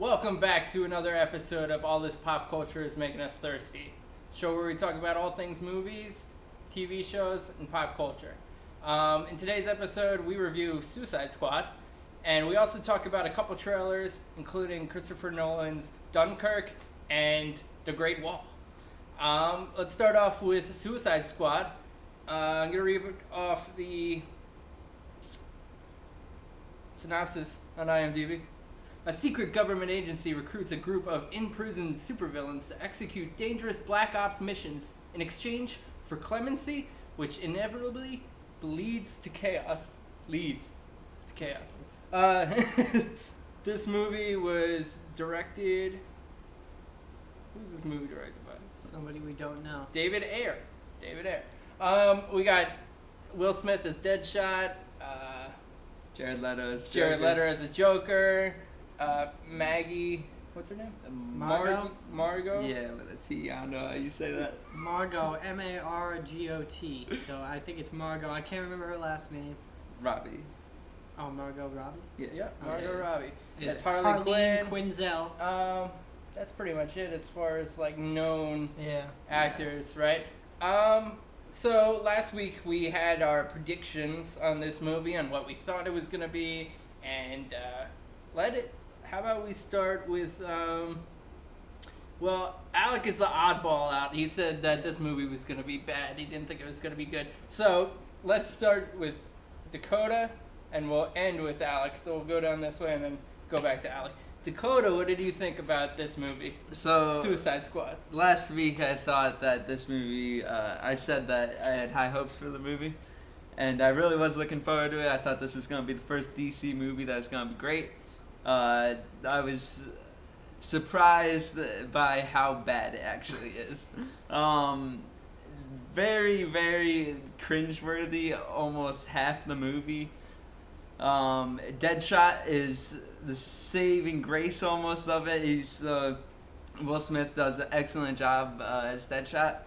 Welcome back to another episode of All This Pop Culture Is Making Us Thirsty. Show where we talk about all things movies, TV shows, and pop culture. In today's episode, we review Suicide Squad, and we also talk about a couple trailers, including Christopher Nolan's Dunkirk and The Great Wall. Let's start off with Suicide Squad. I'm going to read off the synopsis on IMDb. A secret government agency recruits a group of imprisoned supervillains to execute dangerous Black Ops missions in exchange for clemency, which inevitably leads to chaos. This movie was directed... Who's this movie directed by? Somebody we don't know. David Ayer. We got Will Smith as Deadshot. Jared Leto as a Joker. Maggie, what's her name? Margot? Yeah, but it's T. I don't know how you say that. Margot, Margot. So I think it's Margot. I can't remember her last name. Robbie. Oh, Margot Robbie? Yeah, Margot Robbie. It's Harley Quinn. Quinzel. That's pretty much it as far as like known actors, Yeah. Right? So last week we had our predictions on this movie, on what we thought it was gonna be, and how about we start with, Alec is the oddball out. He said that this movie was going to be bad. He didn't think it was going to be good. So let's start with Dakota, and we'll end with Alec. So we'll go down this way and then go back to Alec. Dakota, what did you think about this movie? So Suicide Squad. Last week I thought that this movie, I said that I had high hopes for the movie, and I really was looking forward to it. I thought this was going to be the first DC movie that was going to be great. I was surprised by how bad it actually is. Very, very cringeworthy, almost half the movie. Deadshot is the saving grace almost of it. Will Smith does an excellent job as Deadshot.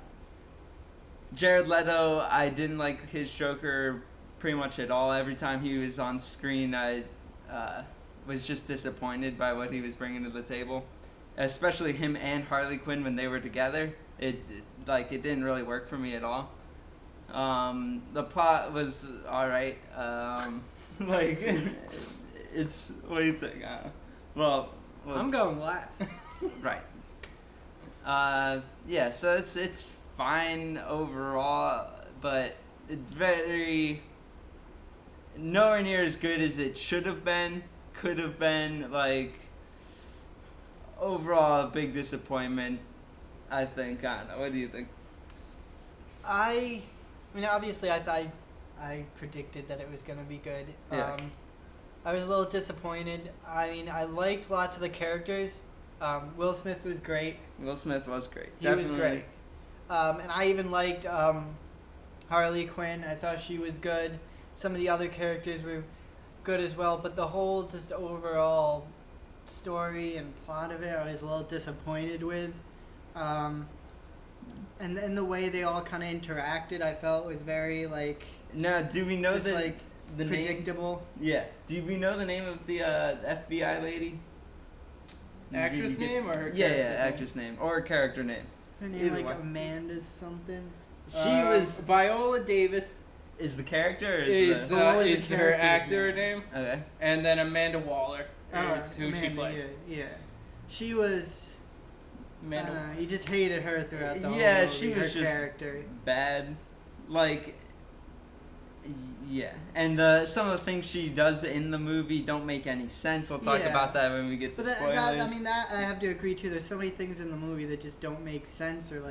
Jared Leto, I didn't like his Joker pretty much at all. Every time he was on screen, I was just disappointed by what he was bringing to the table, especially him and Harley Quinn when they were together. It didn't really work for me at all. The plot was all right. It's, what do you think? Well, I'm going last. Right. Yeah. So it's fine overall, but it's very nowhere near as good as it should have been. Could have been. Overall a big disappointment, I think. I don't know, what do you think? I mean, obviously I predicted that it was going to be good. Yeah. I was a little disappointed. I mean, I liked lots of the characters. Will Smith was great. Will Smith was great. He was great. And I even liked Harley Quinn. I thought she was good. Some of the other characters were good as well, but the whole just overall story and plot of it I was a little disappointed with. And the way they all kind of interacted, I felt was very Now, do we know just the predictable. Name? Yeah. Do we know the name of the FBI lady? Actress name or her character's name? Actress name or character name. Her name Amanda something. She was Viola Davis. Is the character or is her actor name? Okay. And then Amanda Waller is who she plays. Yeah. She was. You just hated her throughout the whole movie. Yeah, she was her just character. bad. Yeah, and some of the things she does in the movie don't make any sense. We'll talk about that when we get to spoilers. That I have to agree too. There's so many things in the movie that just don't make sense, or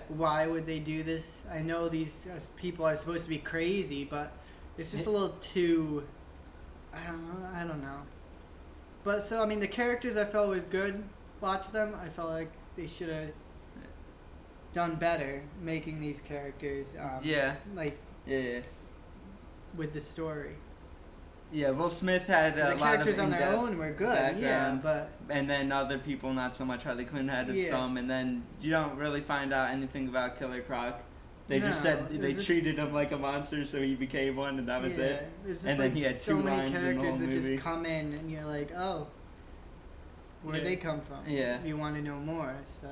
why would they do this? I know these people are supposed to be crazy, but it's just a little too. I don't know. But so I mean, the characters I felt was good. Lots of them, I felt like they should have done better making these characters. Yeah. With the story. Yeah, Will Smith had a lot of characters on their own were good, background, but and then other people not so much. Harley Quinn had some, and then you don't really find out anything about Killer Croc. They just said they treated him like a monster, so he became one, and that was it. There's just and then he had so two many lines in the whole characters that movie. just come in, and you're like, oh. where they come from. Yeah. You want to know more. So,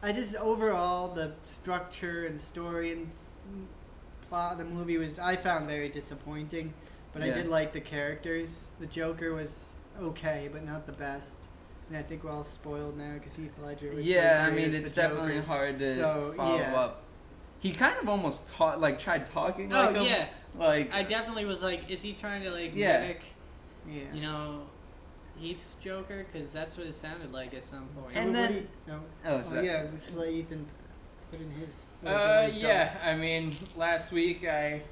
I just overall the structure and story and plot of the movie I found very disappointing. But I did like the characters. The Joker was okay, but not the best. And I think we're all spoiled now because Heath Ledger was I mean, it's definitely hard to follow up. He kind of almost tried talking like him. Yeah. Like, I definitely was like, is he trying to mimic, you know, Heath's Joker? Because that's what it sounded like at some point. And then, we should let Ethan put in his. I mean, last week I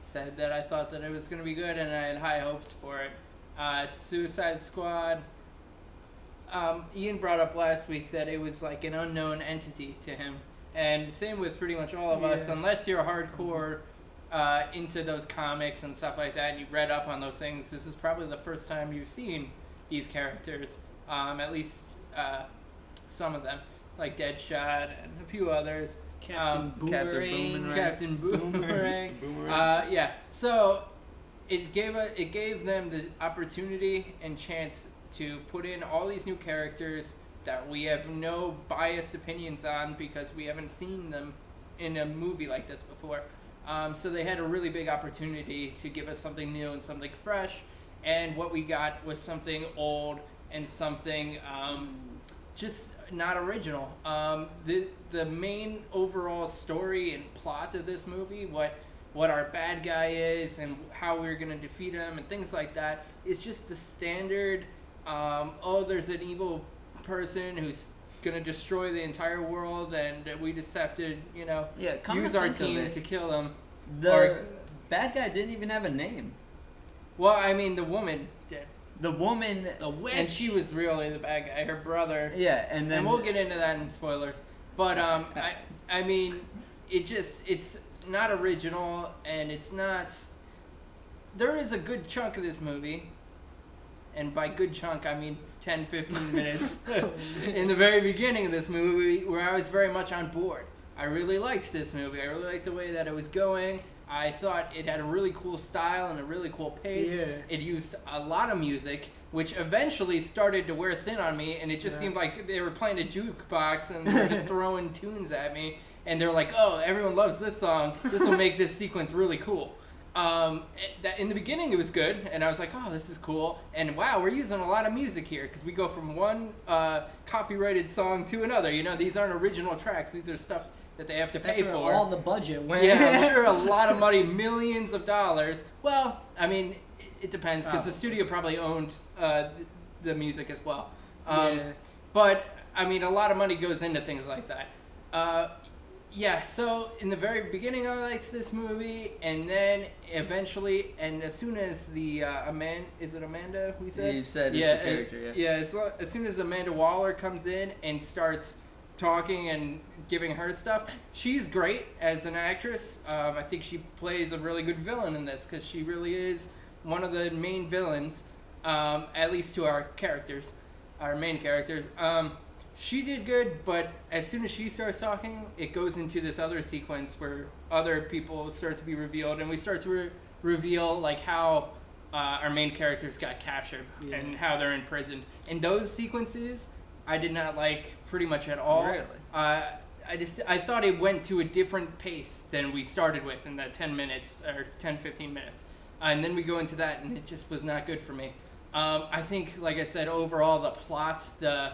said that I thought that it was going to be good and I had high hopes for it. Suicide Squad. Ian brought up last week that it was like an unknown entity to him. And same with pretty much all of us, unless you're hardcore into those comics and stuff like that, and you read up on those things, this is probably the first time you've seen these characters, at least some of them, like Deadshot and a few others. Captain Boomerang. So it gave them the opportunity and chance to put in all these new characters that we have no biased opinions on because we haven't seen them in a movie like this before. So they had a really big opportunity to give us something new and something fresh, and what we got was something old and something just not original. The main overall story and plot of this movie, what our bad guy is and how we're going to defeat him and things like that, is just the standard, there's an evil person who's going to destroy the entire world and we just have to, use our team to kill him. The bad guy didn't even have a name. Well, I mean, the woman did. The woman, the witch, and she was really the bad guy. Her brother. Yeah, and we'll get into that in spoilers. But I mean, it's not original, and it's not. There is a good chunk of this movie, and by good chunk I mean 10, 15 minutes in the very beginning of this movie where I was very much on board. I really liked this movie. I really liked the way that it was going. I thought it had a really cool style and a really cool pace. Yeah. It used a lot of music, which eventually started to wear thin on me, and it just seemed like they were playing a jukebox and they were just throwing tunes at me. And they're like, oh, everyone loves this song. This will make this sequence really cool. In the beginning, it was good, and I was like, oh, this is cool. And wow, we're using a lot of music here, because we go from one copyrighted song to another. These aren't original tracks. These are stuff that they have to pay for. All the budget went. Yeah, I'm sure a lot of money, millions of dollars. Well, I mean, it depends, because the studio probably owned the music as well. But, I mean, a lot of money goes into things like that. So in the very beginning I liked this movie, and then eventually, and as soon as the is it Amanda we said? You said it's the character, as soon as Amanda Waller comes in and starts talking and giving her stuff, she's great as an actress. I think she plays a really good villain in this, because she really is one of the main villains, at least to our main characters. She did good, but as soon as she starts talking, it goes into this other sequence where other people start to be revealed, and we start to reveal like how our main characters got captured and how they're imprisoned. And those sequences I did not like pretty much at all. Really? I thought it went to a different pace than we started with in that 10 minutes or 10, 15 minutes. And then we go into that, and it just was not good for me. I think, like I said, overall the plot, the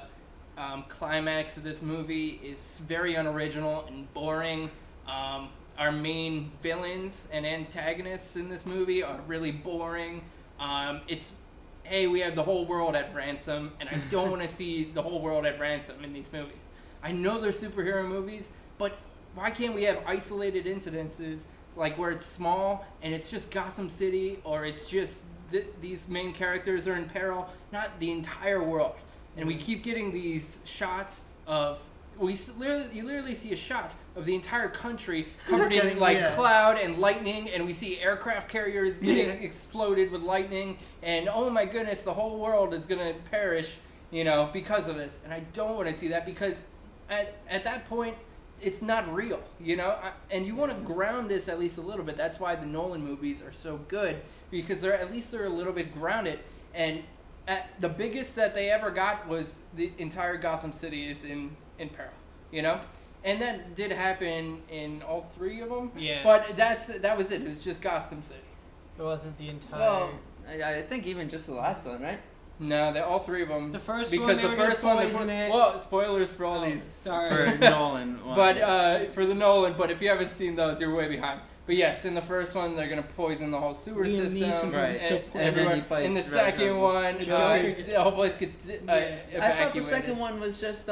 climax of this movie is very unoriginal and boring. Our main villains and antagonists in this movie are really boring. Hey, we have the whole world at ransom, and I don't want to see the whole world at ransom in these movies. I know they're superhero movies, but why can't we have isolated incidences, like where it's small and it's just Gotham City, or it's just these main characters are in peril, not the entire world. And we keep getting these shots of you literally see a shot of the entire country covered in cloud and lightning, and we see aircraft carriers getting exploded with lightning, and oh my goodness, the whole world is gonna perish, because of this. And I don't want to see that, because at that point, it's not real, and you want to ground this at least a little bit. That's why the Nolan movies are so good, because they're a little bit grounded. And the biggest that they ever got was the entire Gotham City is in peril, you know? And that did happen in all 3 of them. Yeah. But that was it. It was just Gotham City. It wasn't the entire... Well, I think even just the last one, right? No, all 3 of them. The first because one, they the were first gonna one, poison it. well, spoilers for all these. Sorry. For Nolan. But for the Nolan, but if you haven't seen those, you're way behind. But yes, in the first one, they're gonna poison the whole sewer system, right? And then he fights. In the second one, the whole place gets evacuated. I thought the second one was just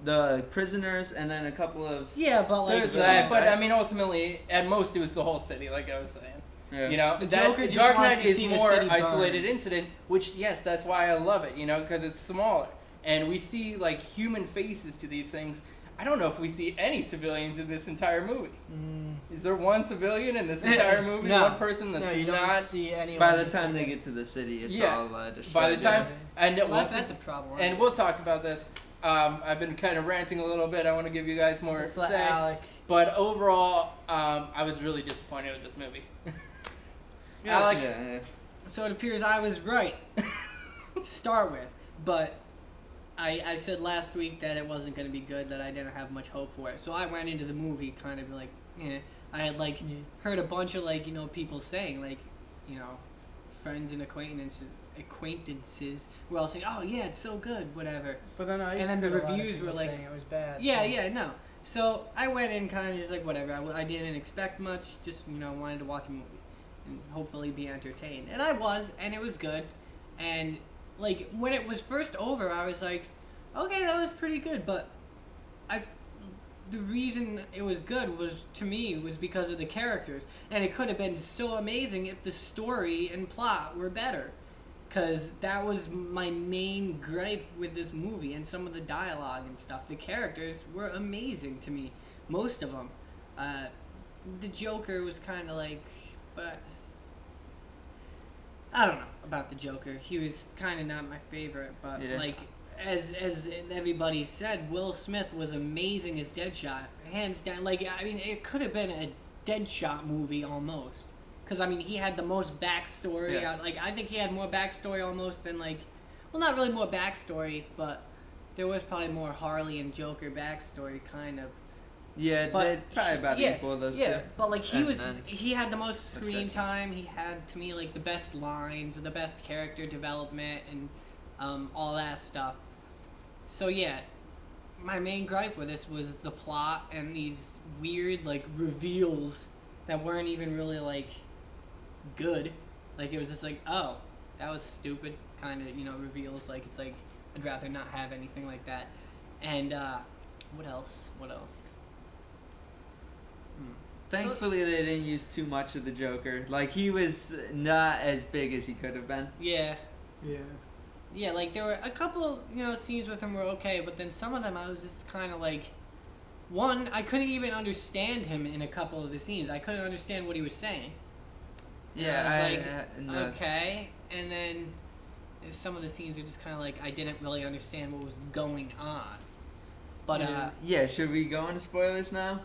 the prisoners and then a couple of but like there's that. But I mean, ultimately, at most, it was the whole city, like I was saying. Yeah. You know, the that Joker just Dark wants Knight to is see the more city burn. isolated incident, which yes, that's why I love it. You know, because it's smaller, and we see like human faces to these things. I don't know if we see any civilians in this entire movie. Is there one civilian in this entire movie? No. One person that's you don't not. see anyone. By the time they get to the city, it's all destroyed. By the time, and that's a problem. And we'll talk about this. I've been kind of ranting a little bit. I want to give you guys more say. Alec. But overall, I was really disappointed with this movie. Alec, So it appears I was right to start with, but I said last week that it wasn't going to be good, that I didn't have much hope for it. So I went into the movie kind of like, I had like heard a bunch of like, people saying like, friends and acquaintances were all saying, oh yeah, it's so good, whatever. But then the reviews were like, saying it was bad. No. So I went in kind of just like whatever. I didn't expect much. Just wanted to watch a movie and hopefully be entertained. And I was, and it was good. And like when it was first over, I was like, okay, that was pretty good. But the reason it was good was because of the characters, and it could have been so amazing if the story and plot were better. Because that was my main gripe with this movie, and some of the dialogue and stuff. The characters were amazing to me, most of them. The Joker was kind of like, but I don't know about the Joker. He was kind of not my favorite, but like as everybody said, Will Smith was amazing as Deadshot, hands down. Like I mean, it could have been a Deadshot movie almost. Because, I mean, he had the most backstory. Yeah. I think he had more backstory almost than, not really more backstory, but there was probably more Harley and Joker backstory, kind of. Yeah, but probably about equal, those two. But, he had the most screen time. He had, to me, the best lines, the best character development, and all that stuff. So, yeah, my main gripe with this was the plot and these weird, reveals that weren't even really, good. It was just oh, that was stupid kind of, reveals. It's I'd rather not have anything like that. And what else? Thankfully, they didn't use too much of the Joker. He was not as big as he could have been. Yeah, there were a couple, scenes with him were okay, but then some of them I was just kind of one, I couldn't even understand him in a couple of the scenes. I couldn't understand what he was saying. Yeah, okay. And then some of the scenes are just kind of I didn't really understand what was going on. But should we go into spoilers now?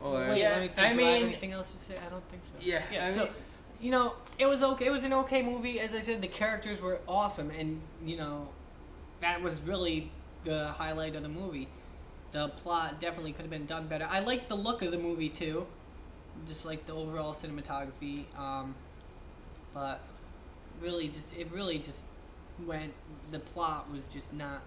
Or wait, let me think. Do I have mean, anything else to say? I don't think so. Yeah. So, it was okay. It was an okay movie. As I said, the characters were awesome, and that was really the highlight of the movie. The plot definitely could have been done better. I liked the look of the movie too, just like the overall cinematography. But it really just went. The plot was just not.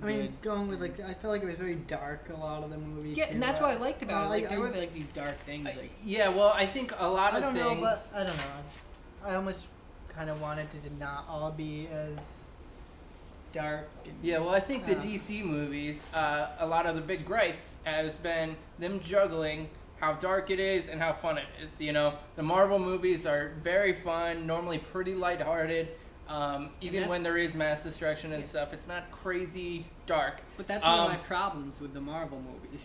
I mean, going with I felt like it was very dark. A lot of the movie. Yeah, and that's what I liked about it. There were like these dark things. Well, I think a lot of things. I don't know, but I don't know. I almost kind of wanted it to not all be as dark. Well, I think the DC movies, a lot of the big gripes has been them juggling how dark it is and how fun it is. The Marvel movies are very fun, normally pretty lighthearted. Even when there is mass destruction and stuff, it's not crazy dark. But that's one of my problems with the Marvel movies.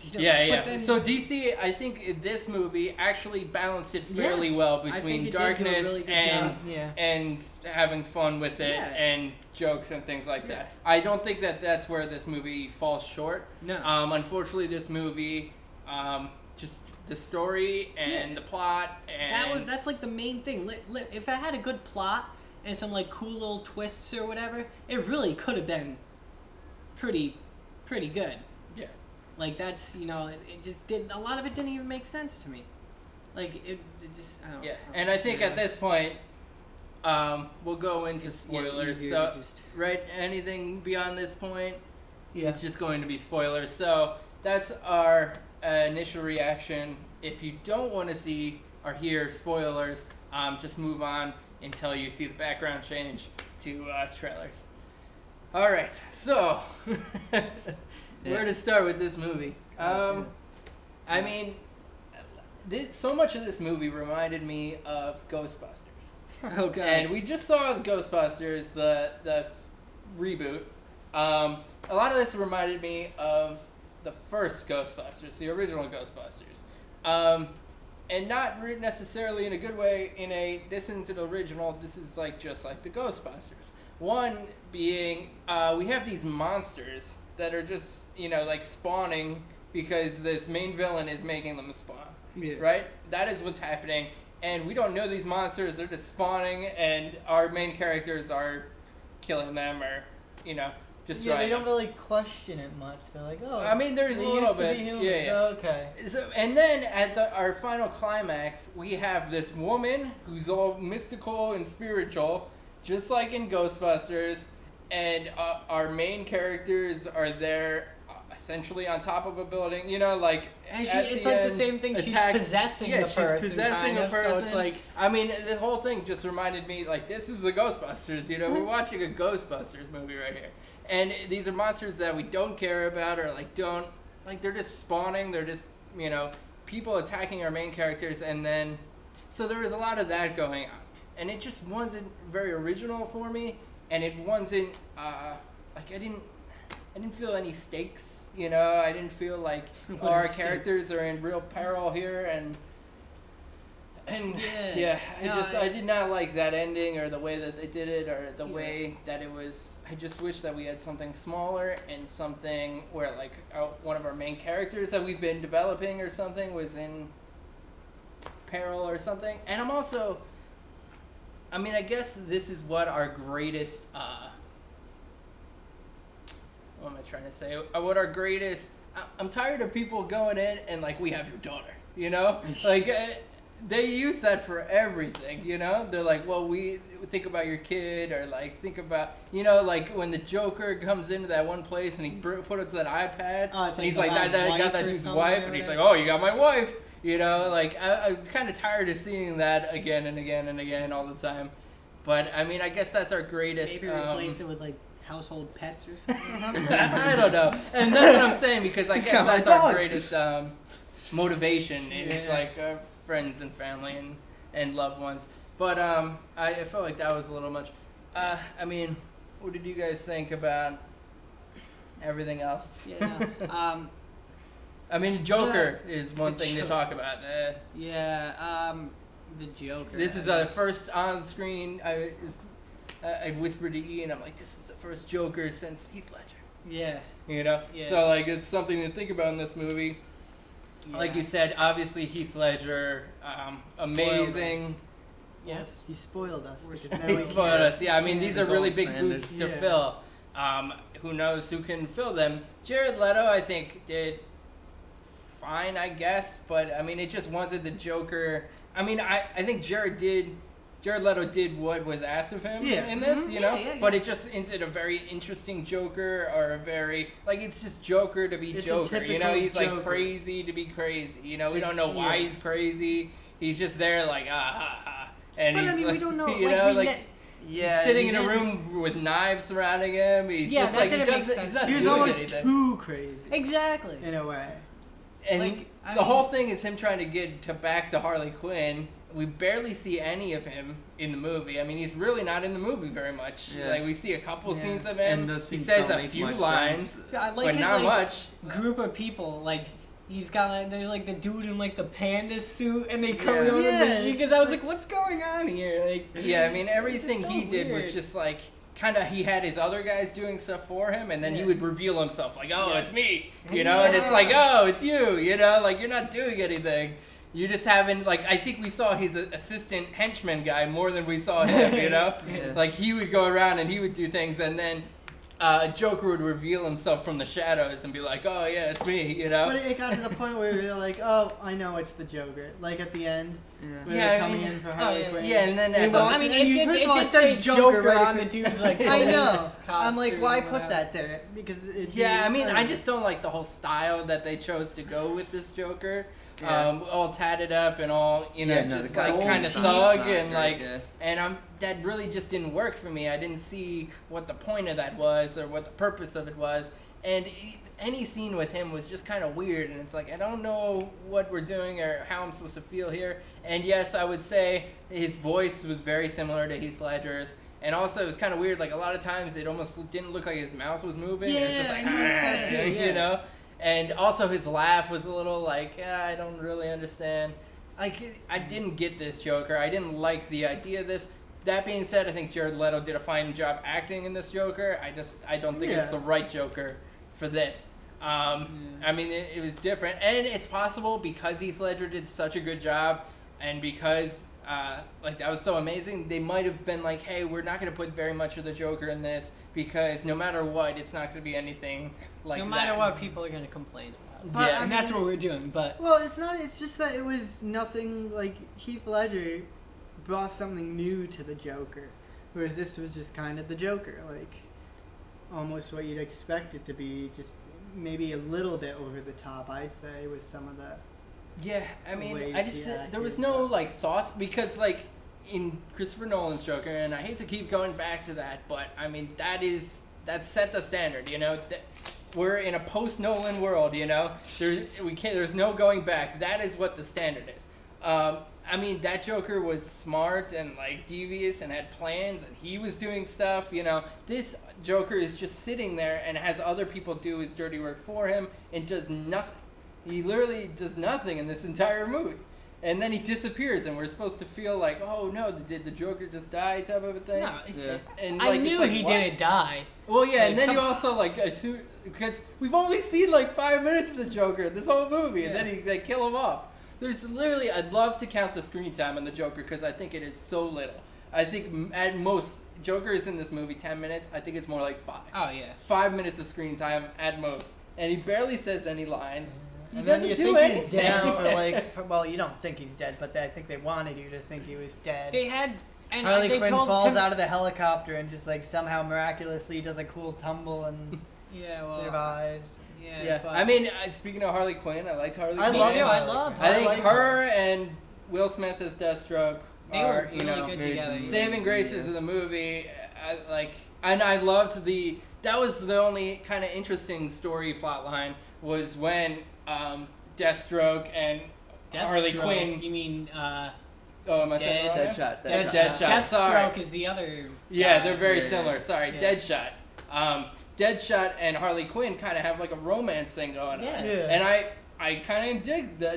So DC, I think this movie actually balanced it fairly well between darkness really and having fun with it and jokes and things like that. I don't think that's where this movie falls short. No. Unfortunately, this movie, just the story and the plot and that's the main thing. If I had a good plot and some like cool little twists or whatever, it really could have been pretty good. Yeah. Like that's it just did a lot of it didn't even make sense to me. Like it just I don't. Yeah, and I think at this point, we'll go into spoilers. So right, anything beyond this point, it's just going to be spoilers. So that's our initial reaction. If you don't want to see or hear spoilers, just move on until you see the background change to trailers. All right, so where to start with this movie? I mean, so much of this movie reminded me of Ghostbusters. Okay. And we just saw Ghostbusters, the reboot. A lot of this reminded me of the first Ghostbusters, the original Ghostbusters. And not necessarily in a good way. This isn't an original. This is just like the Ghostbusters. One being, we have these monsters that are just spawning because this main villain is making them spawn. Yeah. Right? That is what's happening. And we don't know these monsters. They're just spawning, and our main characters are killing them or, just they don't really question it much. They're like, oh. I mean, there's a little bit. Yeah. Okay. So, and then at our final climax, we have this woman who's all mystical and spiritual, just like in Ghostbusters, and our main characters are there. Essentially on top of a building, and it's like the same thing. She's possessing a person. She's possessing a person. So it's like, I mean, this whole thing just reminded me, this is the Ghostbusters. We're watching a Ghostbusters movie right here, and these are monsters that we don't care about or they're just spawning. They're just people attacking our main characters, and then so there was a lot of that going on, and it just wasn't very original for me, and it wasn't I didn't feel any stakes. I didn't feel like our characters are in real peril here, and I did not like that ending or the way that they did it or the way that it was. I just wish that we had something smaller and something where one of our main characters that we've been developing or something was in peril or something. And I guess this is what our greatest. What am I trying to say? What our greatest... I'm tired of people going in and, we have your daughter, they use that for everything, They're like, well, we think about your kid, or, think about... when the Joker comes into that one place and he put up that iPad, and he's like, I got that dude's wife, and he's like, oh, you got my wife, I'm kind of tired of seeing that again and again and again all the time. But, I guess that's our greatest... Maybe replace it with, household pets or something? I don't know. And that's what I'm saying, because I guess that's our greatest motivation is friends and family and loved ones. But I felt like that was a little much. What did you guys think about everything else? Yeah. Joker is one thing to talk about. The Joker. This is the first on screen. I whispered to Ian, I'm like, this is the first Joker since Heath Ledger. Yeah. Yeah. So, it's something to think about in this movie. Yeah. Like you said, obviously Heath Ledger, amazing. Yes. He spoiled us. He spoiled us, yeah. These are really big boots to fill. Who knows who can fill them. Jared Leto, I think, did fine, I guess. But, it just wasn't the Joker. I think Jared Leto did what was asked of him in this, but it just isn't a very interesting Joker or a very, it's just Joker to be Joker, he's Joker. Crazy to be crazy, we don't know why he's crazy, he's just there and but he's we don't know, he's sitting in a room with knives surrounding him, he's just he was almost too crazy. Exactly. In a way. And the whole thing is him trying to get back to Harley Quinn. We barely see any of him in the movie. He's really not in the movie very much. Yeah. We see a couple scenes of him. And he says a few lines, but not much. Group of people, he's got there's the dude in the panda suit, and they come over the machine. Because I was like, what's going on here? Everything he did was just kind of, he had his other guys doing stuff for him, and then he would reveal himself it's me, and it's oh, it's you, you're not doing anything. You just haven't, like, I think we saw his assistant henchman guy more than we saw him, you know? Yeah. Like, he would go around and he would do things, and then Joker would reveal himself from the shadows and be like, oh, yeah, it's me, you know? But it got to the point where you're like, oh, I know it's the Joker. Like, at the end, when Yeah, they're I coming mean- in for Harley Quinn. Yeah, and then... Well, I mean, first of all, it it did says say Joker right on the across- dude's like. I know. police I'm like, why costume or put that there? Because Yeah, I mean, I just don't like the whole style that they chose to go with this Joker. Yeah. All tatted up and all, you know, Yeah, no, just the like costume's kind of not thug great, and like, yeah. and that really just didn't work for me. I didn't see what the point of that was or what the purpose of it was, and any scene with him was just kind of weird. And it's like, I don't know what we're doing or how I'm supposed to feel here. And yes, I would say his voice was very similar to Heath Ledger's. And also, it was kind of weird. Like, a lot of times, it almost didn't look like his mouth was moving. Yeah, It was just like, I noticed that too, yeah. you know? And also, his laugh was a little like, I don't really understand. Like, I didn't get this Joker. I didn't like the idea of this. That being said, I think Jared Leto did a fine job acting in this Joker. I don't think it's Yeah. the right Joker for this. I mean, it was different. And it's possible because Heath Ledger did such a good job and because... like that was so amazing. They might have been like, "Hey, we're not going to put very much of the Joker in this because no matter what, it's not going to be anything like No that." matter what, people are going to complain about. But, Yeah. I And that's mean, what we're doing. But Well, it's not. It's just that it was nothing like Heath Ledger brought something new to the Joker, whereas this was just kind of the Joker, like almost what you'd expect it to be, just maybe a little bit over the top, I'd say, with some of the. Yeah, I mean, ways I just he there was acted, no but- like thoughts because like in Christopher Nolan's Joker, and I hate to keep going back to that, but I mean that set the standard, you know. We're in a post-Nolan world, you know. There's no going back. That is what the standard is. I mean, that Joker was smart and like devious and had plans, and he was doing stuff, you know. This Joker is just sitting there and has other people do his dirty work for him and does nothing. He literally does nothing in this entire movie. And then he disappears, and we're supposed to feel like, oh no, did the Joker just die type of a thing? no, Yeah. And I like, knew it's like, he what? didn't die. Well, yeah, Like, and then come you also like assume because we've only seen like 5 minutes of the Joker this whole movie, and Yeah. then they kill him off. There's literally, I'd love to count the screen time on the Joker because I think it is so little. I think at most Joker is in this movie 10 minutes. I think it's more like 5. Oh yeah. 5 minutes of screen time at most, and he barely says any lines. He And then doesn't you do think anything. he's dead for like, well, you don't think he's dead, but I think they wanted you to think he was dead. They had and Harley they Quinn told falls Tim- out of the helicopter and just like somehow miraculously does a cool tumble and Yeah, well, survives. yeah. Yeah, but I mean, speaking of Harley Quinn, I liked Harley I Quinn. love Me too, Harley I loved Quinn. I think like her and Will Smith as Deathstroke They are, were you really know, good very together. good. saving graces of the movie. And I loved that was the only kind of interesting story plot line was when Deathstroke and Harley Deathstroke, Quinn. You mean Oh, am I saying it wrong? Deadshot. Deadshot. Sorry. Deathstroke is the other. Yeah, guy. they're very Yeah, similar. yeah. Sorry, Yeah. Deadshot. Deadshot and Harley Quinn kind of have like a romance thing going on. Yeah. And I kind of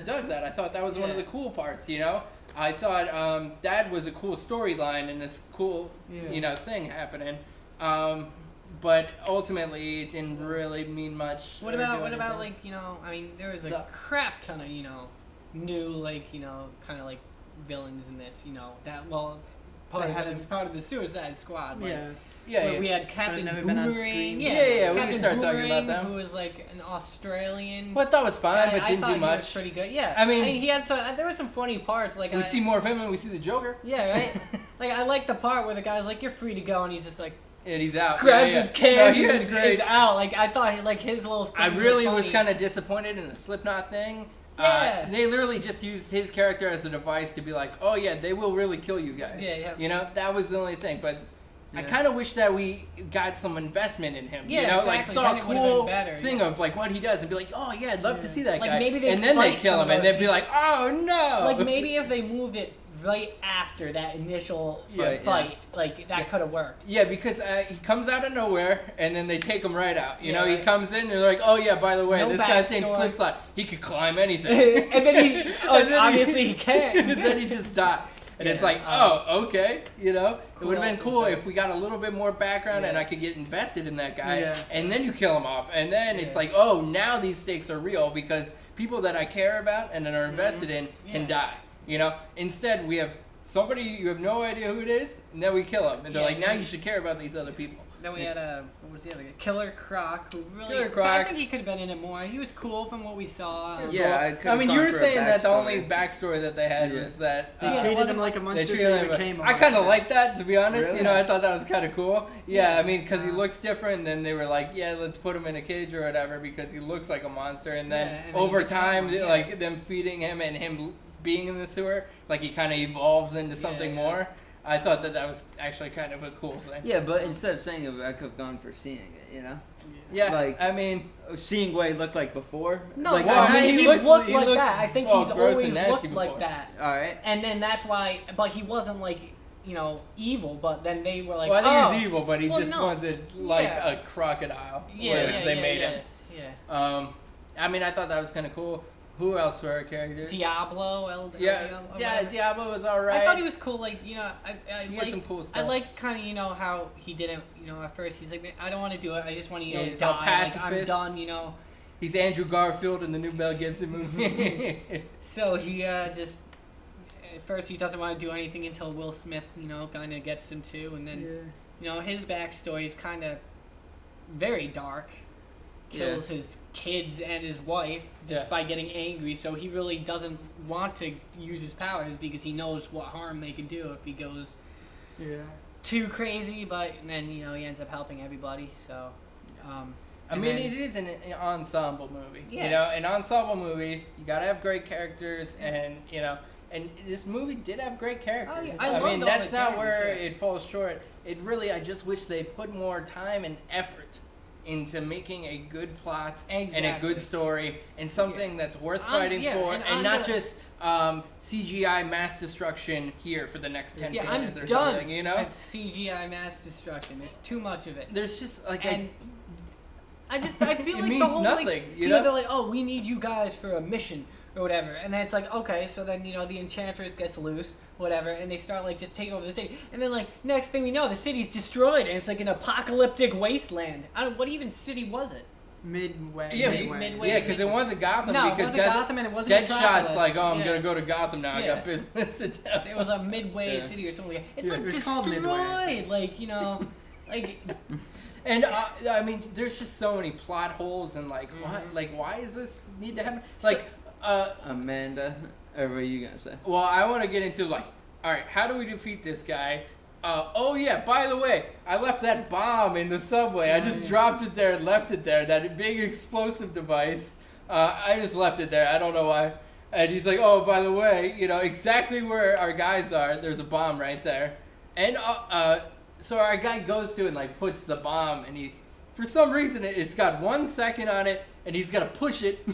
dug that. I thought that was one of the Yeah. cool parts, you know? I thought that was a cool storyline and this cool, you know, thing happening. But ultimately, it didn't really mean much. What or about do what about anything. like, you know, I mean there was a So- crap ton of, you know, new like, you know, kind of like villains in this, you know, that well part That of part of the Suicide Squad. Like, Yeah. Yeah, where yeah. we had Captain never been on Boomerang. screen. Yeah, Yeah, we can Captain start talking about Boomerang, them. Who was like an Australian. What I thought was fine, but I didn't thought do he much. was pretty good. Yeah, I mean- he had some. There were some funny parts. Like We see more of him than we see the Joker. Yeah, right. Like I like the part where the guy's like, "You're free to go," and he's just like And he's out. grabs Yeah, yeah. his cans No, he and was is out. Like I thought, like his little. I things really were was funny. kind of disappointed in the Slipknot thing. Yeah. They literally just used his character as a device to be like, oh yeah, they will really kill you guys. Yeah, yeah. You know, that was the only thing. But I Yeah. kind of wish that we got some investment in him. Yeah, you know, exactly. like saw Then a it would've been cool better, thing yeah. of like what he does and be like, oh yeah, I'd love to see that Like, guy. maybe they and then they fight kill some him of and those they'd be like, oh no. Like maybe if they moved it right after that initial Yeah, fight, like that could have worked. Yeah, because he comes out of nowhere, and then they take him right out. You Yeah, know, he right. comes in, and they're like, oh yeah, by the way, No this guy's name's backstory. Slipslot. He could climb anything. And then he And then obviously he and can. then he just dies. And it's like, okay, you know, it would have been cool if we got a little bit more background and I could get invested in that guy, and then you kill him off, and then it's like, oh, now these stakes are real because people that I care about and that are invested in can die, you know. Instead, we have somebody you have no idea who it is, and then we kill him, and they're like, now you should care about these other people. Then we had what was the other guy? Killer Croc, who really... Killer Croc. I think he could have been in it more. He was cool from what we saw. Yeah, I mean, you were saying that the only backstory that they had was that... They treated him like a monster, so he became a monster. I kind of like that, to be honest. Really? You know, I thought that was kind of cool. Yeah, I mean, because he looks different, and then they were like, yeah, let's put him in a cage or whatever because he looks like a monster. And then over time, like, them feeding him and him being in the sewer, like, he kind of evolves into something more. I thought that was actually kind of a cool thing. Yeah, but instead of saying it, I could have gone for seeing it, you know? Yeah, like, I mean... Seeing what he looked like before? No, like, well, I mean, he looked like that. I think he's always looked before. like that. Alright. And then that's why... But he wasn't, like, you know, evil, but then they were like, well, I think he's evil, but he just wanted, like, a crocodile, which they made him. Yeah. I mean, I thought that was kind of cool. Who else were our characters? Diablo. Diablo was alright. I thought he was cool. Like, you know, I like some cool stuff. I like kind of, you know, how he didn't, you know, at first he's like, I don't want to do it. I just want to, you know, he's die. all pacifist. Like, I'm done, you know. He's Andrew Garfield in the new Mel Gibson movie. So he just, at first he doesn't want to do anything until Will Smith, you know, kind of gets him to, and then, you know, his backstory is kind of very dark. Kills his kids and his wife just by getting angry, so he really doesn't want to use his powers because he knows what harm they can do if he goes too crazy, but then, you know, he ends up helping everybody, so... I mean, it is an ensemble movie. You know, in ensemble movies, you gotta have great characters, and, you know, and this movie did have great characters. I mean, that's not where it falls short. It really, I just wish they put more time and effort into making a good plot and a good story and something that's worth fighting for, and not just CGI mass destruction here for the next 10 pages or something, you know? It's CGI mass destruction. There's too much of it. There's just like I feel like the whole nothing, like, you know? They're like, oh, we need you guys for a mission or whatever, and then it's like, okay, so then, you know, the Enchantress gets loose, whatever, and they start like just taking over the city, and then like next thing we know, the city's destroyed, and it's like an apocalyptic wasteland. What even city was it? Midway. Yeah, Midway. Yeah, because it wasn't Gotham. No, because it wasn't Gotham, and it wasn't Metropolis. Deadshot's like, oh, I'm gonna go to Gotham now. I got business to tell. So it was a Midway city or something like that. It's like destroyed, like, you know, like. And I mean, there's just so many plot holes, and like, why does this need to happen? Like, Amanda, or what are you gonna say? Well, I want to get into like, all right, how do we defeat this guy? Oh yeah, by the way, I left that bomb in the subway. I just dropped it there and left it there. That big explosive device. I just left it there. I don't know why. And he's like, oh, by the way, you know exactly where our guys are. There's a bomb right there. And so our guy goes to and like puts the bomb, and he, for some reason, it's got 1 second on it, and he's gotta push it,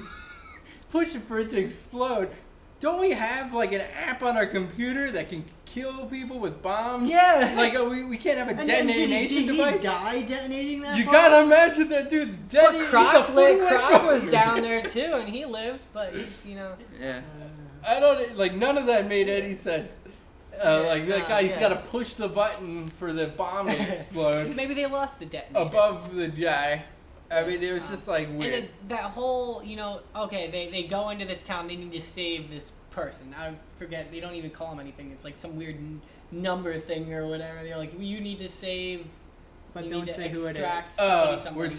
push it for it to explode. Don't we have like an app on our computer that can kill people with bombs? Yeah. Like we can't have a detonation device. Did he die detonating that? You bomb? gotta imagine that dude's dead. But Croc was down there too, and he lived, but he's, you know. Yeah. I don't like, none of that made any sense. Like that guy, he's got to push the button for the bomb to explode. Maybe they lost the detonator. Above the guy. I mean, it was just like weird. And that whole, you know, okay, they go into this town, they need to save this person. I forget, they don't even call him anything. It's like some weird number thing or whatever. They're like, well, you need to save. But you don't need to say who it extract is. somebody,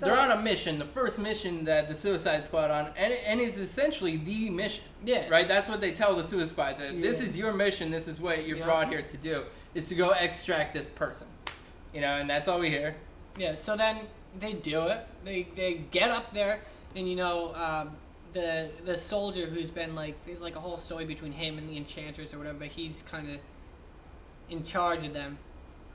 They're on a mission, the first mission that the Suicide Squad on, and it's essentially the mission. Yeah. Right? That's what they tell the Suicide Squad. This is your mission, this is what you're brought here to do, is to go extract this person. You know, and that's all we hear. Yeah, so then they do it. They get up there, and, you know, the soldier who's been, like, there's, like, a whole story between him and the Enchantress or whatever, but he's kind of in charge of them.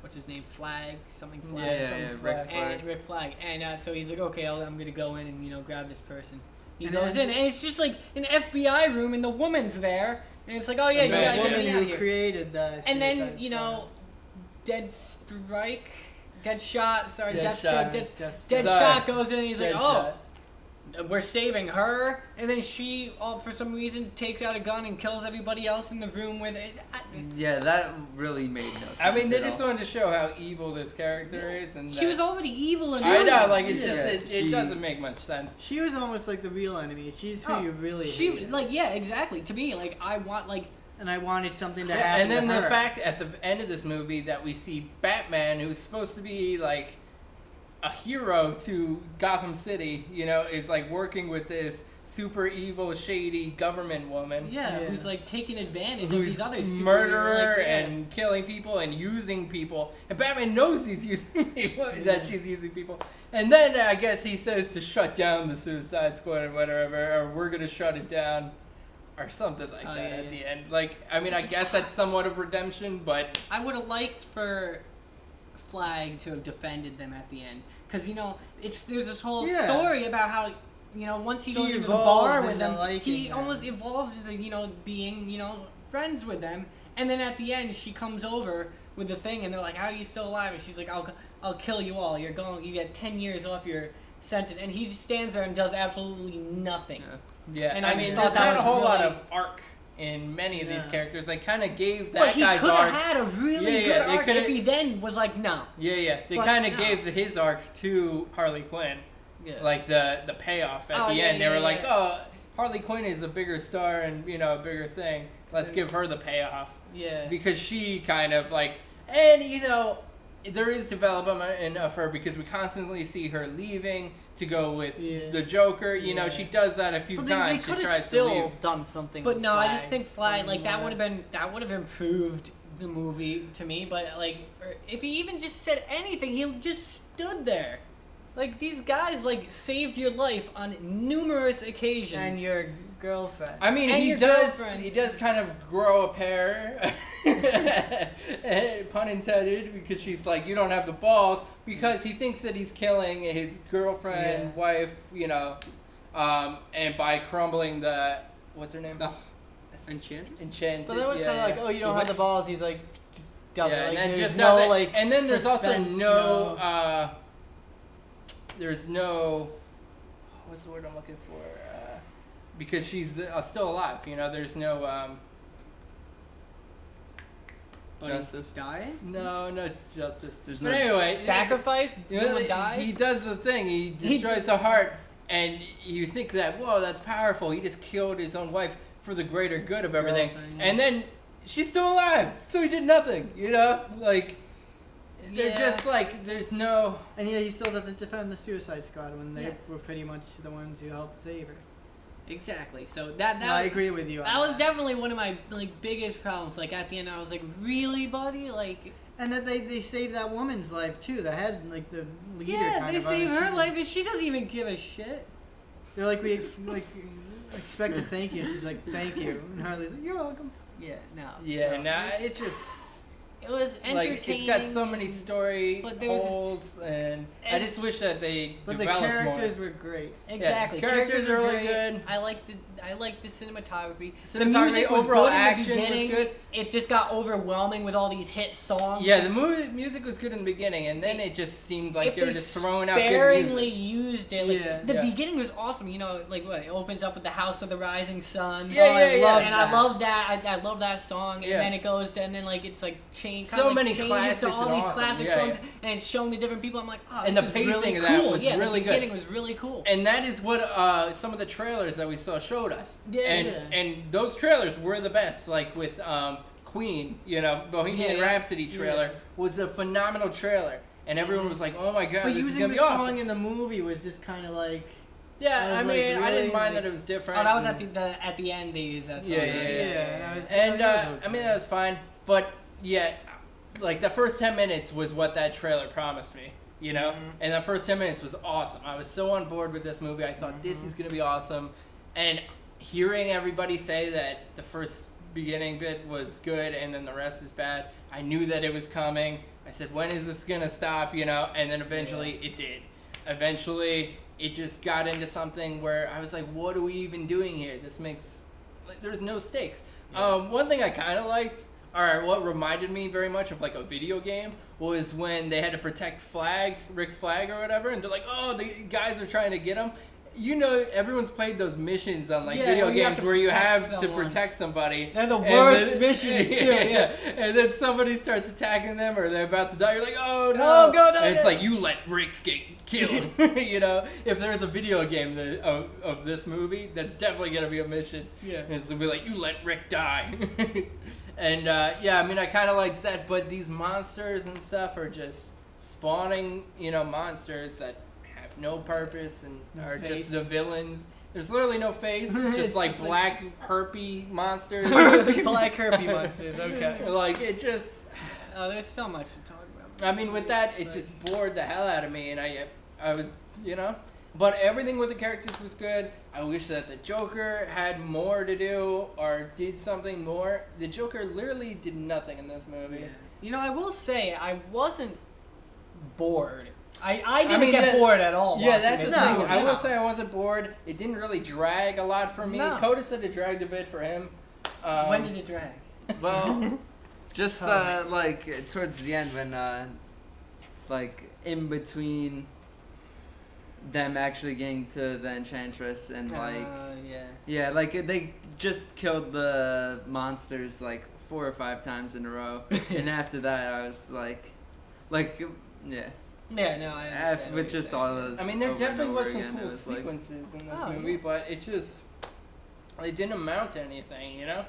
What's his name? Flag? Something Flag? Rick Flag. And so he's like, okay, I'm going to go in and, you know, grab this person. He goes in, and it's just like an FBI room, and the woman's there. And it's like, oh, yeah, you got to get me out of here. Created the and then, you know, Deadshot goes in, and he's like, oh, we're saving her, and then she, for some reason, takes out a gun and kills everybody else in the room with it. Yeah, that really made no sense. I mean, they just wanted to show how evil this character is, and she was already evil in I know, it. like it doesn't make much sense. She was almost like the real enemy. She's who you really hated. Like, yeah, exactly. To me, like, I want, like... And I wanted something to happen And then to the her. fact at the end of this movie that we see Batman, who's supposed to be like a hero to Gotham City, you know, is like working with this super evil, shady government woman. Yeah, who's like taking advantage of Who's these other murderer and killing people and using people. And Batman knows he's using people, that she's using people. And then I guess he says to shut down the Suicide Squad or whatever, or we're gonna shut it down. Or something like that at the end. Like, I mean, I guess that's somewhat of redemption, but... I would have liked for Flag to have defended them at the end. Because, you know, there's this whole story about how, you know, once he goes into the bar with them, he almost evolves into, you know, being, you know, friends with them. And then at the end, she comes over with the thing, and they're like, how are you still alive? And she's like, I'll kill you all. You get 10 years off your sentence. And he just stands there and does absolutely nothing. Yeah, and I mean, there's not a whole lot of arc in many of these characters. They kind of gave that guy's arc. But he could have had a really good arc if he then was like, no. Yeah. They kind of gave his arc to Harley Quinn. Yeah. Like the payoff at the end. They were like, oh, Harley Quinn is a bigger star and, you know, a bigger thing. Let's give her the payoff. Yeah. Because she kind of like, and, you know, there is development of her because we constantly see her leaving to go with the Joker. You know, she does that a few times. They she tries still to leave. done something. But with no, Flag. I just think Flag, like that would have improved the movie to me. But like, if he even just said anything, he just stood there. Like, these guys like saved your life on numerous occasions. And your girlfriend. I mean, he does kind of grow a pair. Pun intended, because she's like, you don't have the balls, because he thinks that he's killing his girlfriend, wife, you know, and by crumbling the, what's her name? Enchantress. But that was kind of like, oh, you don't have the balls. He's like, just does it. Like, and there's no, like, and then there's also no, there's no, what's the word I'm looking for? Because she's still alive, you know, there's no, justice dying? No justice. There's but no anyway, sacrifice. Someone dies. He does the thing. He destroys the heart, and you think that, whoa, that's powerful. He just killed his own wife for the greater good of everything, and then she's still alive, so he did nothing. You know, like they're just like there's no. And he still doesn't defend the Suicide Squad when they were pretty much the ones who helped save her. Exactly. So that I agree with you. That was definitely one of my like biggest problems. Like at the end, I was like, "Really, buddy?" Like, and that they saved that woman's life too. The head, like the leader. Yeah, they saved her life, and she doesn't even give a shit. They're like, we expect to thank you. And she's like, "Thank you," and Harley's like, "You're welcome." Yeah. No. Yeah. So Nah. It just. It was entertaining. Like, it's got so many story holes, and I just wish that they But developed more. the characters were great. Exactly. Yeah, characters are really good. I like the cinematography. The music was overall good action in the beginning. was good. It just got overwhelming with all these hit songs. Yeah, the music was good in the beginning, and then it just seemed like they were just throwing out good sparingly music. used it. Like, the beginning was awesome. You know, like what? It opens up with the House of the Rising Sun. I love that. I love that song. And then it goes to, and then like it's like change. So many classics classics to all and these awesome. classic songs, and it's showing the different people. I'm like, oh, and this the is pacing really of that cool. was really the good. beginning was really cool. And that is what some of the trailers that we saw showed us. And those trailers were the best. Like with Queen, you know, Bohemian Rhapsody trailer was a phenomenal trailer, and everyone was like, "Oh my god, but this is using gonna the be awesome." song in the movie was just kind of like. Yeah, I mean, really, I didn't mind that it was different. Oh, that was at the end. They used that song. I mean, that was fine, but like the first 10 minutes was what that trailer promised me, you know? And the first 10 minutes was awesome. I was so on board with this movie. I thought this is going to be awesome. And hearing everybody say that the first beginning bit was good and then the rest is bad, I knew that it was coming. I said, when is this going to stop, you know? And then eventually it did. Eventually it just got into something where I was like, what are we even doing here? This makes, like, there's no stakes. One thing I kind of liked, what reminded me very much of like a video game was when they had to protect Rick Flag or whatever, and they're like, oh, the guys are trying to get him. you know, everyone's played those missions on like video games where you have to protect somebody. They're the worst missions too. Yeah. And then somebody starts attacking them, or they're about to die. You're like, oh no! Oh, go, and it's like you let Rick get killed. You know, if there's a video game of this movie, that's definitely gonna be a mission. Yeah. And it's gonna be like, you let Rick die. And yeah, I mean, I kind of liked that, but these monsters and stuff are just spawning, you know, monsters that have no purpose and are just the villains. There's literally no face. It's just like black herpy monsters. Black herpy monsters. Okay. Like it just. Oh, there's so much to talk about. I mean, with that, it just bored the hell out of me, and I was, you know. But everything with the characters was good. I wish that the Joker had more to do or did something more. The Joker literally did nothing in this movie. Yeah. You know, I will say I wasn't bored. I didn't get bored at all. Yeah, that's the thing. No. I will say I wasn't bored. It didn't really drag a lot for me. No. Coda said it dragged a bit for him. When did it drag? Well, just like towards the end when like in between them actually getting to the Enchantress and like like they just killed the monsters like 4 or 5 times in a row, and after that I was like yeah. Yeah, no, I understand with just all those. I mean, there over definitely and over was some again, cool it was like- sequences in this movie, but it didn't amount to anything, you know?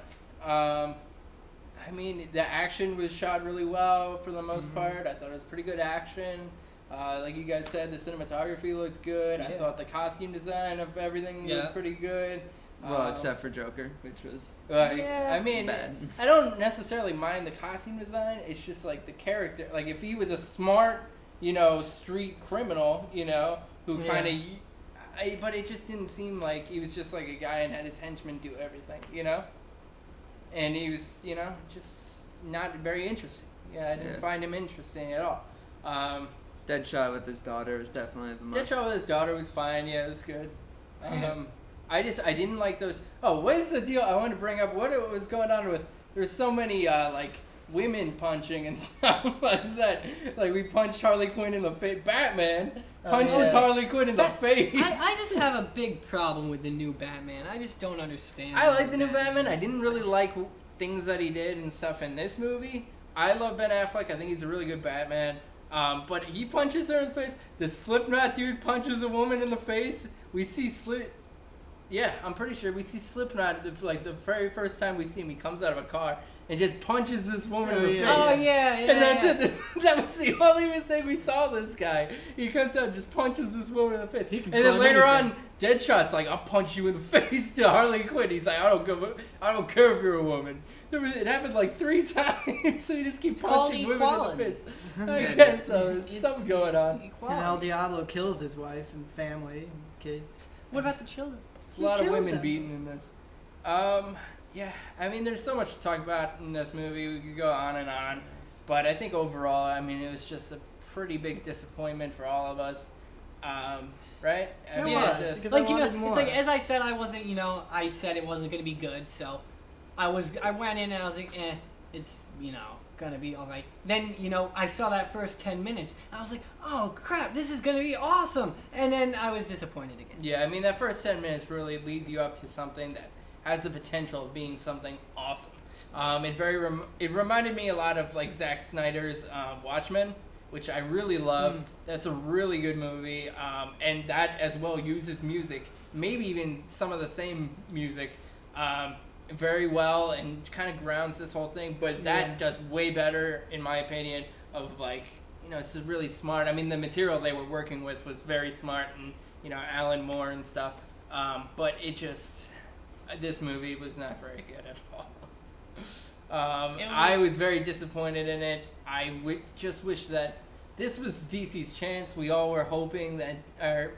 I mean, the action was shot really well for the most part. I thought it was pretty good action. Like you guys said, the cinematography looked good. I thought the costume design of everything was pretty good. Well, except for Joker, which was I mean, bad. I don't necessarily mind the costume design. It's just like the character. Like if he was a smart, you know, street criminal, you know, who kind of, but it just didn't seem like he was just like a guy and had his henchmen do everything, you know. And he was, you know, just not very interesting. Yeah, I didn't find him interesting at all. Deadshot with his daughter was definitely the most. Deadshot with his daughter was fine. Yeah, it was good. I didn't like those. Oh, what is the deal? I wanted to bring up what was going on with. There's so many like women punching and stuff like that. Like we punched Harley Quinn in the face. Batman punches Harley Quinn in the face. I just have a big problem with the new Batman. I just don't understand. I like the new Batman. I didn't really like things that he did and stuff in this movie. I love Ben Affleck. I think he's a really good Batman. But he punches her in the face. The Slipknot dude punches a woman in the face. We see Yeah, I'm pretty sure we see Slipknot like the very first time we see him. He comes out of a car and just punches this woman in the face. Oh yeah, and that's it. That was the only thing we saw this guy. He comes out and just punches this woman in the face. And then later on, Deadshot's like, "I'll punch you in the face" to Harley Quinn. He's like, I don't care if you're a woman. It happened like 3 times, so you just keep punching women in the face. I guess so. There's something going on. And El Diablo kills his wife and family and kids. What about the children? There's a lot of women beaten in this. Yeah, I mean, there's so much to talk about in this movie. We could go on and on. But I think overall, I mean, it was just a pretty big disappointment for all of us. Right? I mean, was. Like, you know, it's like, as I said, I wasn't, you know, I said it wasn't going to be good, so I went in and I was like, it's, you know, gonna be alright. Then, you know, I saw that first 10 minutes. I was like, oh crap, this is gonna be awesome. And then I was disappointed again. Yeah, I mean, that first 10 minutes really leads you up to something that has the potential of being something awesome. It reminded me a lot of like Zack Snyder's Watchmen, which I really love. That's a really good movie, and that as well uses music, maybe even some of the same music, very well, and kind of grounds this whole thing. But that does way better, in my opinion, of like, you know, it's really smart. I mean, the material they were working with was very smart, and, you know, Alan Moore and stuff. But it just, this movie was not very good at all. I was very disappointed in it. I just wish that this was DC's chance. We all were hoping that,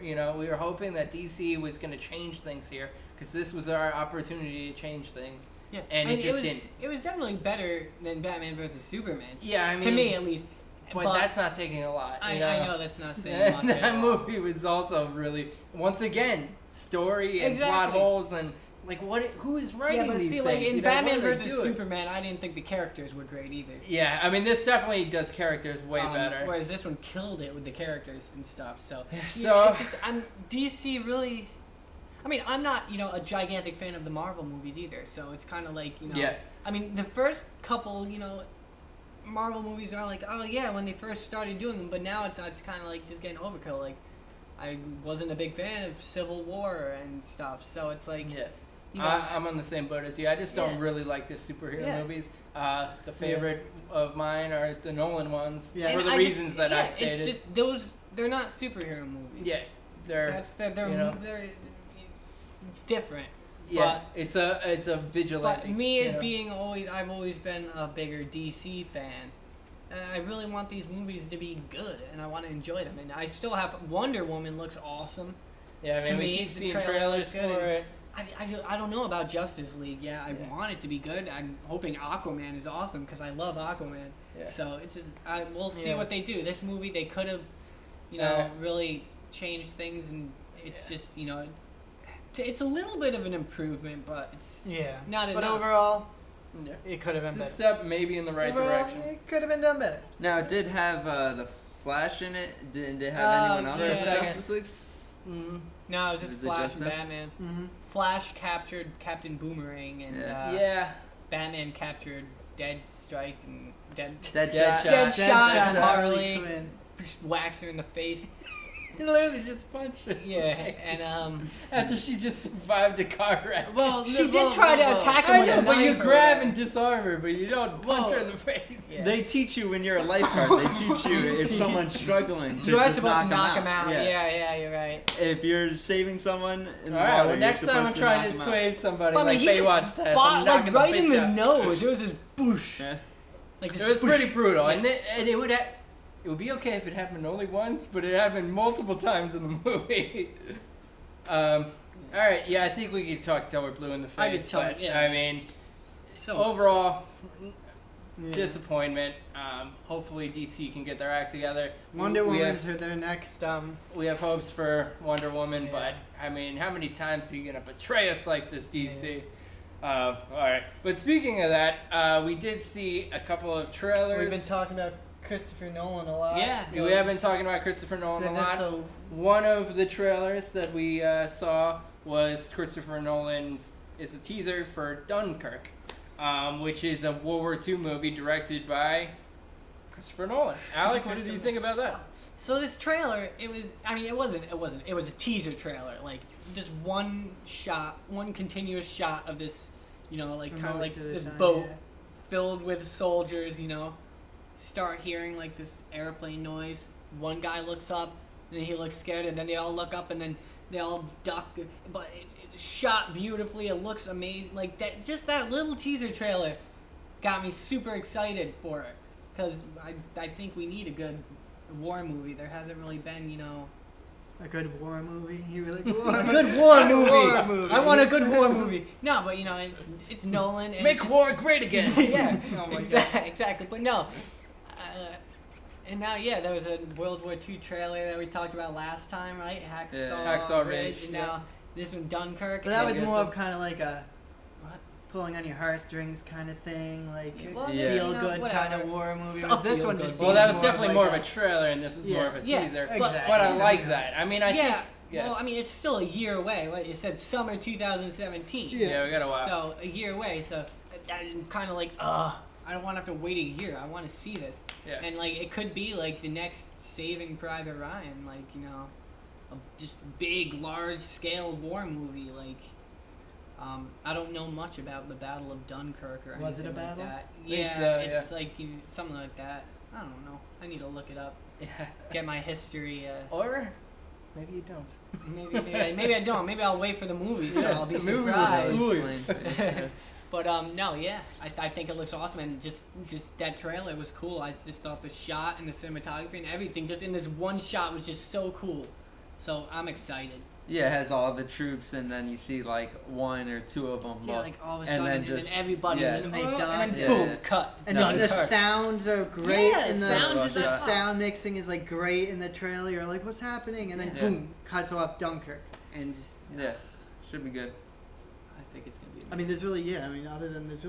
we were hoping that DC was going to change things here, because this was our opportunity to change things. Yeah, and it just didn't. It was definitely better than Batman vs Superman. Yeah, I mean, to me at least. But that's not taking a lot. I know that's not saying much. That movie was also really, once again, story and plot holes, and like what? Who is writing Yeah, but these see, things? like in You know, what Batman are they versus doing? Superman, I didn't think the characters were great either. Yeah, I mean, this definitely does characters way better. Whereas this one killed it with the characters and stuff. So, So- it's just, DC really. I mean, I'm not, a gigantic fan of the Marvel movies either. So it's kind of like, Yeah. I mean, the first couple, Marvel movies are like, oh yeah, when they first started doing them, but now it's kind of like just getting overkill. Like, I wasn't a big fan of Civil War and stuff. So it's like, Yeah. you know, I'm on the same boat as you. I just don't Yeah. really like the superhero Yeah. movies. The favorite of mine are the Nolan ones Yeah. for And the I reasons just, that yeah, I've stated. It's just those. They're not superhero movies. Yeah, they're They're it's different. yeah. It's a vigilante. But me you as know? being I've always been a bigger DC fan. And I really want these movies to be good, and I want to enjoy them. And I still have Wonder Woman looks awesome. Yeah, I mean, to we me, keep the seeing trailer trailers looks for good, and it. I don't know about Justice League. Yeah, I Yeah. want it to be good. I'm hoping Aquaman is awesome because I love Aquaman. Yeah. So it's just we'll see Yeah. what they do. This movie they could have, really changed things, and it's Yeah. just it's a little bit of an improvement, but it's not But enough. overall, Yeah. it could have been It's a better. step maybe in the right Overall, direction. It could have been done better. Now, it did have the Flash in it. Did it have anyone else for a in second. Justice League? No, it was just Is it Flash just and them? Batman. Mm-hmm. Flash captured Captain Boomerang, and Yeah. Yeah. Batman captured Deadstrike and Deadshot. Deadshot and Harley. Quinn. Just whacks her in the face. He literally just punched her. Yeah, and After she just survived a car wreck. she did try to attack him I with know, a but you knife or grab whatever. and disarm her, but you don't punch her in the face. Yeah. They teach you when you're a lifeguard. They teach you if someone's struggling to You are just supposed to knock knock him out. Yeah, you're right. If you're saving someone in the All right, water, well, next you're time I'm supposed trying knock to 'em out. save somebody But I mean, like he Baywatch just does, bought, I'm like knocking right the in bitch the out. nose. It was just boosh. Yeah. Like this It was boosh. pretty brutal, Yeah. and it would be okay if it happened only once, but it happened multiple times in the movie. All right, yeah, I think we could talk till we're blue in the face. I could tell, but, yeah. I mean, So overall, Yeah. disappointment. Hopefully DC can get their act together. Wonder we Woman's have, their next. we have hopes for Wonder Woman, Yeah. but I mean, how many times are you gonna betray us like this, DC? All right, but speaking of that, we did see a couple of trailers. We've been talking about Christopher Nolan a lot. Yeah. We have been talking about Christopher Nolan a lot. So One of the trailers that we saw was Christopher Nolan's is a teaser for Dunkirk, which is a World War II movie directed by Christopher Nolan. Alec, what did you think about that? So this trailer, it was a teaser trailer, like just one shot, one continuous shot of this, like for kind of most like of the this time, boat yeah. filled with soldiers, start hearing like this airplane noise. One guy looks up, and then he looks scared, and then they all look up, and then they all duck. But it's shot beautifully. It looks amazing. Like that, just that little teaser trailer got me super excited for it, because I think we need a good war movie. There hasn't really been, a good war movie. You really a good war movie. War movie. I want a good war movie. No, but it's Nolan. And Make it's war great again. yeah, Oh my exactly. But no, and now there was a World War II trailer that we talked about last time, right? Hacksaw Ridge, and now this one Dunkirk. But that and was guess more so. of kind of like a What? pulling on your heartstrings kind of thing, like Well, Yeah. feel good kind whatever. of war movie. A But this feel one good just Well, seems that was more definitely like more of a trailer, and this is more Yeah. of a Yeah, teaser. exactly. But I Just like like that. I mean, I think. Yeah. Well, I mean, it's still a year away. What it said, summer 2017. Yeah, we got a while. So a year away. So I'm kind of like, I don't want to have to wait a year. I want to see this. Yeah. And like, it could be like the next Saving Private Ryan, like a just big, large scale war movie. Like, I don't know much about the Battle of Dunkirk or anything Was it a like battle? that. Think Yeah, so, it's like something like that. I don't know. I need to look it up. Yeah. Get my history. Or maybe you don't. Maybe I don't. Maybe I'll wait for the movie, so I'll be The movie was surprised. cool. But no, yeah, I think it looks awesome, and just that trailer was cool. I just thought the shot and the cinematography and everything just in this one shot was just so cool. So I'm excited. Yeah, it has all the troops, and then you see like one or two of them. Yeah, look, like all of a and sudden, then and just then everybody, yeah. and then, And they done- and then yeah, boom, yeah. cut. And No, the it's- sounds are great. Yeah, and the sound design. the Oh. sound mixing is like great in the trailer. You're like, what's happening? And then Yeah. boom, cuts off Dunkirk. And just Yeah, should be good. I think it's gonna be. I mean, there's really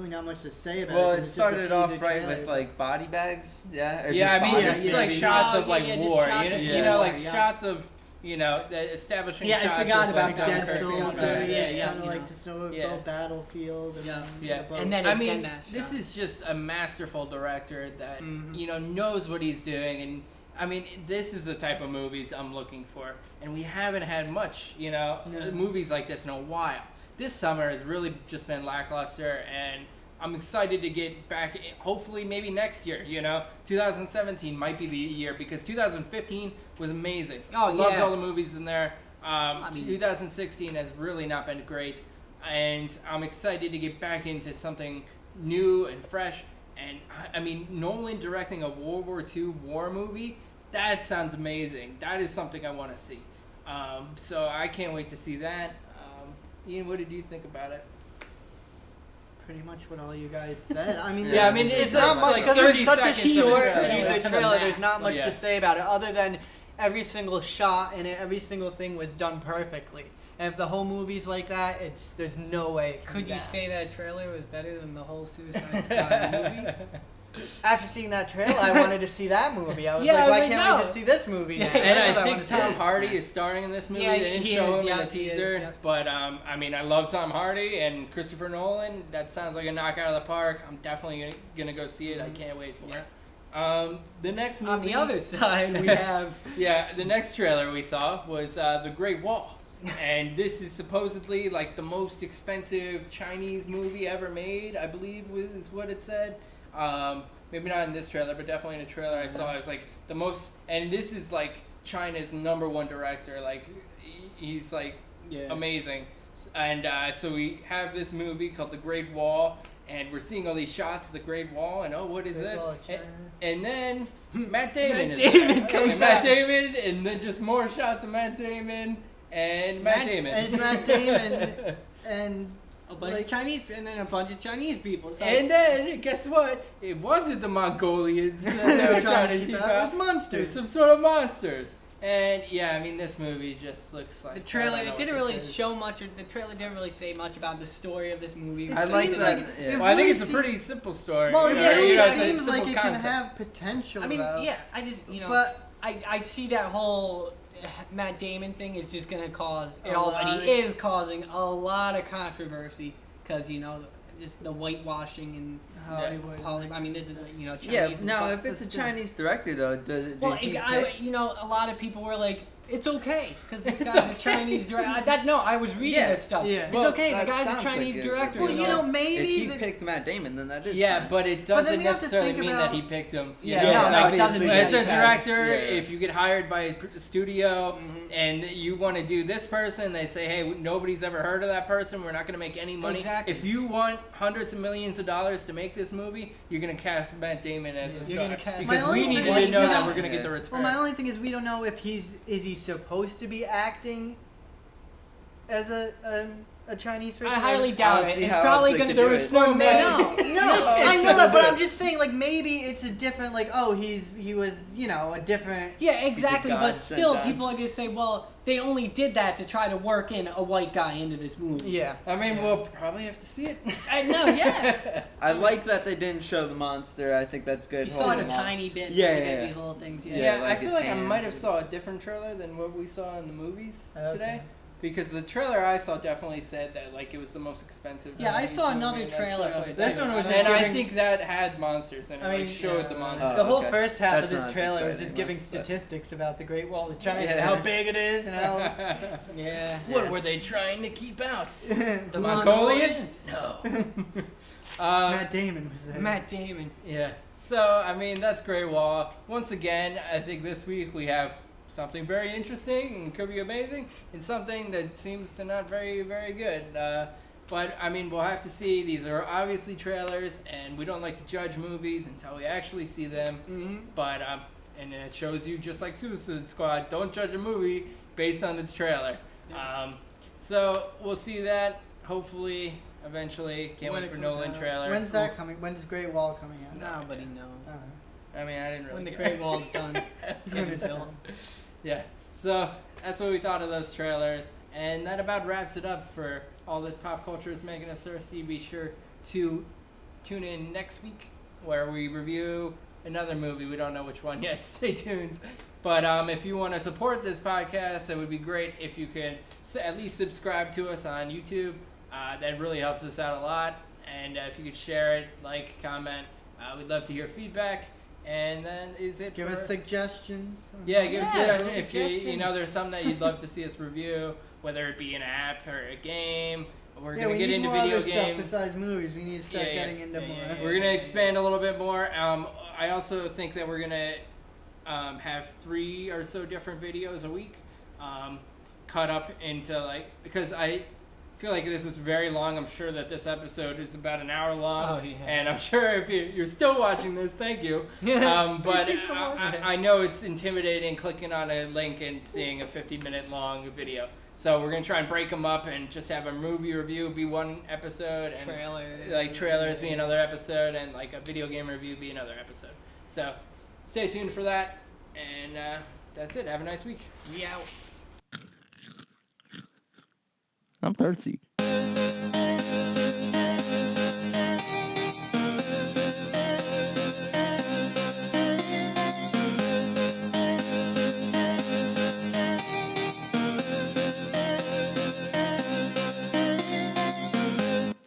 not much to say about it. Well, 'cause it it's just a started off teaser right trailer. with like body bags, yeah. Or Yeah, just I mean, bodies, just yeah, like maybe. shots Oh, of like yeah, just war, shots you know, of you know, war, like yeah. shots of, you know, establishing Yeah, I shots forgot of about like that. Dead Dunkirk Souls, and stuff. yeah, kind of you like know. to snow Yeah. a battlefield. And Yeah. Yeah, the boat. And then I it- mean, then that this shot. is just a masterful director that Mhm. you know knows what he's doing, and I mean, this is the type of movies I'm looking for, and we haven't had much, you know, Yeah. movies like this in a while. This summer has really just been lackluster, and I'm excited to get back. Hopefully, maybe next year. You know, 2017 might be the year because 2015 was amazing. Oh, Loved yeah. all the movies in there. I mean- 2016 has really not been great, and I'm excited to get back into something new and fresh. And I mean, Nolan directing a World War II war movie, that sounds amazing. That is something I want to see. So I can't wait to see that. Ian, what did you think about it? Pretty much what all you guys said. I mean, Yeah, I mean, it's not like- much like because 30 it's such a seconds of short a trailer. teaser To the trailer. There's max. not much Yeah. to say about it other than every single shot in it, every single thing was done perfectly. And if the whole movie's like that, there's no way. It can Could be you bad. say that trailer was better than the whole Suicide Squad movie? After seeing that trailer, I wanted to see that movie. I was Yeah, like, why but can't no. we just see this movie now? And That's I what think wanna see. Tom Hardy is starring in this movie. Yeah, They didn't he show is, him in yeah, the he is, teaser, yeah. but I mean, I love Tom Hardy and Christopher Nolan. That sounds like a knockout of the park. I'm definitely gonna go see it. I can't wait for it. The next movie On the other side, we have. yeah, the next trailer we saw was The Great Wall. And this is supposedly like the most expensive Chinese movie ever made, I believe was what it said. Maybe not in this trailer, but definitely in a trailer I saw. It was like the most, and this is like China's #1 director. Like he's like amazing. And so we have this movie called The Great Wall, and we're seeing all these shots of the Great Wall, and what is Great this? Wall of China. And then Matt Damon Matt is Damon there. comes And Matt out. Damon, and then just more shots of Matt Damon and Matt Damon. And it's Matt Damon and A bunch of like, Chinese, and then a bunch of Chinese people. So And then, guess what? It wasn't the Mongolians that they they were trying to keep out. It was It was monsters. some sort of monsters. And yeah, I mean, this movie just looks like the trailer, I don't know it didn't what really this is. show much. The trailer didn't really say much about the story of this movie. It I like seems that. like Yeah. it Well, I think really it's a seems- pretty simple story. Well, you know, yeah, you know, it it's a seems like simple it can concept. have potential. I mean, though. yeah, I just But I see that whole Matt Damon thing is just gonna cause it A lot already of- is causing a lot of controversy because just the whitewashing and Hollywood. I mean, this is Chinese. Yeah, now but if it's a still- Chinese director though, did well, he I, pick? a lot of people were like, it's okay because this guy's a Chinese director. I was reading Yeah, this stuff. yeah. It's Well, okay. The that guy's a sounds like Chinese it. director. Well, you know, If maybe he the, picked Matt Damon, then that is Yeah, fine. but it But then doesn't we have to necessarily think mean about- that he picked him. Yeah, You know, no, like, it doesn't As a mean that. director, Yeah. if you get hired by a studio Mhm. and you want to do this person, they say, hey, nobody's ever heard of that person. We're not going to make any money. Exactly. If you want hundreds of millions of dollars to make this movie, you're going to cast Matt Damon as a You're star. gonna cast- Because My we only need thing to is, know you that know- we're going to get the Yeah. return. well, my only thing is we don't know if is he supposed to be acting as a Chinese person. I highly I doubt don't it. see It's how probably else they gonna. could There do is it. no No, magic. I know that, but I'm just saying, like, maybe it's a different, like, oh, he was, a different. Yeah, exactly. God But sent still, down. people are gonna say, well, they only did that to try to work in a white guy into this movie. Yeah. I mean, we'll probably have to see it. I know. Yeah. I like that they didn't show the monster. I think that's good. You saw it a Holding off. tiny bit. Yeah, looking yeah, at yeah. these little things. Yeah, Yeah, I like feel its like I hand. might have saw a different trailer than what we saw in the movies Okay. today. Because the trailer I saw definitely said that like it was the most expensive. Yeah, I Chinese saw movie another in that trailer trailer. for it, This too. one was and just I giving- think that had monsters and it like showed the monsters. The whole okay. first half That's of this not as trailer was exciting, just but- giving statistics about the Great Wall of China, Yeah. and how big it is, and how Yeah. What were they trying to keep out? the The Mongolians? No. Matt Damon was there. Matt Damon. Yeah. So I mean that's Great Wall. Once again, I think this week we have something very interesting and could be amazing, and something that seems to not very good. But I mean, we'll have to see. These are obviously trailers, and we don't like to judge movies until we actually see them. Mm-hmm. But and it shows you just like Suicide Squad. Don't judge a movie based on its trailer. So we'll see that hopefully eventually. Can't When wait it for comes Nolan out. trailer. When's that coming? When's Great Wall coming out? Nobody knows. Uh, I mean, I didn't really. When the care. Great Wall's done. when it's Bill. done. Yeah. So that's what we thought of those trailers, and that about wraps it up for All This Pop Culture is Making Us Thirsty. Be sure to tune in next week where we review another movie. We don't know which one yet. Stay tuned. But if you want to support this podcast, it would be great if you could at least subscribe to us on YouTube. That really helps us out a lot. And if you could share it, like, comment, we'd love to hear feedback. And then give us suggestions. Yeah, give us suggestions. If you know there's something that you'd love to see us review, whether it be an app or a game. We're gonna get into video games. Besides movies, we need to start getting into more. We're gonna expand a little bit more. I also think that we're gonna have 3 or so different videos a week, cut up into because I feel like this is very long. I'm sure that this episode is about an hour long, and I'm sure if you're still watching this, thank you. But I know it's intimidating clicking on a link and seeing a 50-minute long video. So we're gonna try and break them up and just have a movie review be one episode, and trailers be another episode, and a video game review be another episode. So stay tuned for that, and that's it. Have a nice week. We out. I'm thirsty.